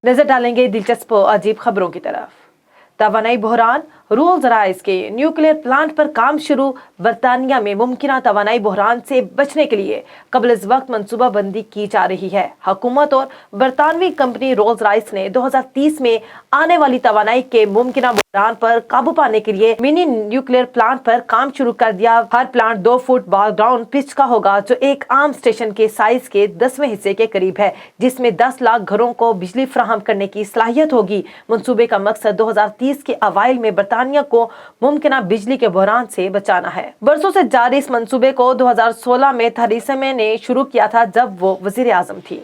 नजर डालेंगे दिलचस्प अजीब खबरों की तरफ। तवानाई बहरान, रोल्स रॉयस के न्यूक्लियर प्लांट पर काम शुरू। बर्तानिया में मुमकिन तवानाई बहरान से बचने के लिए कबल इस वक्त मनसूबाबंदी की जा रही है। हुकूमत और बरतानवी कंपनी रोल्स रॉयस ने 2030 में आने वाली तवानाई के मुमकिन बहरान पर काबू पाने के लिए मिनी न्यूक्लियर प्लांट पर काम शुरू कर दिया। हर प्लांट 2 फुट ग्राउंड पिच का होगा, जो एक आम स्टेशन के साइज के 10वें हिस्से के करीब है, जिसमें 10 लाख घरों को बिजली फराहम करने की सलाहियत होगी। मंसूबे का मकसद 2030 के अवाइल में बरतानिया को मुमकिन बिजली के बहरान से बचाना है। बरसों से जारी इस मंसूबे को 2016 में थेरेसा मे ने शुरू किया था, जब वो वजीर आजम थी।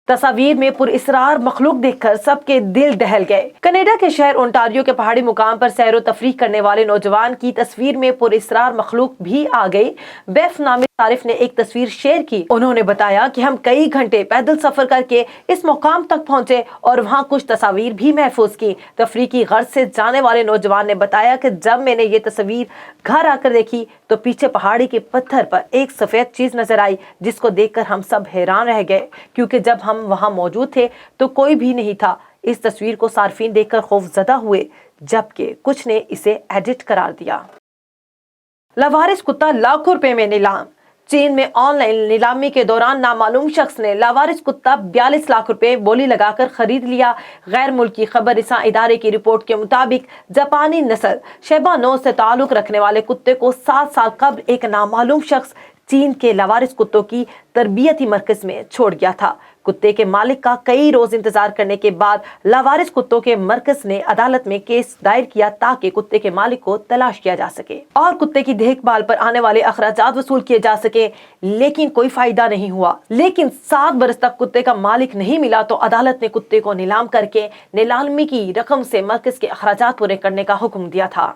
तस्वीर में पुरअसरार मखलूक देखकर सबके दिल दहल गए। कनाडा के शहर ओंटारियो के पहाड़ी मुकाम पर सैर व तफरीह करने वाले नौजवान की तस्वीर में पुरअसरार मखलूक भी आ गई। बेफ नामी तारिफ ने एक तस्वीर शेयर की। उन्होंने बताया कि हम कई घंटे पैदल सफर करके इस मुकाम तक पहुंचे और वहां कुछ तस्वीर भी महफूज की। तफरीह की गर्ज से जाने वाले नौजवान ने बताया कि जब मैंने ये तस्वीर घर आकर देखी तो पीछे पहाड़ी के पत्थर पर एक सफेद चीज नजर आई, जिसको देखकर हम सब हैरान रह गए, क्योंकि जब हम वहां मौजूद थे तो कोई भी नहीं था। इस तस्वीर को सार्फिन देखकर खौफजदा हुए, जबकि कुछ ने इसे एडिट करार दिया। लावारिस कुत्ता लाखों रुपए में नीलाम। चीन में ऑनलाइन नीलामी के दौरान नामालूम शख्स ने लावारिस कुत्ता 42 लाख रुपए बोली लगाकर खरीद लिया। गैर मुल्की खबर रिसां इदारे की रिपोर्ट के मुताबिक जापानी नस्ल शेबानो से ताल्लुक रखने वाले कुत्ते को 7 साल कबल एक नामालूम शख्स चीन के लावारिस कुत्तों की तरबियती मरकज में छोड़ गया था। कुत्ते के मालिक का कई रोज इंतजार करने के बाद लावारिस कुत्तों के मरकज ने अदालत में केस दायर किया, ताकि कुत्ते के मालिक को तलाश किया जा सके और कुत्ते की देखभाल पर आने वाले अखराजात वसूल किए जा सके। लेकिन कोई फायदा नहीं हुआ। लेकिन 7 बरस तक कुत्ते का मालिक नहीं मिला तो अदालत ने कुत्ते को नीलाम करके नीलामी की रकम से मरकज के अखराजात पूरे करने का हुक्म दिया था।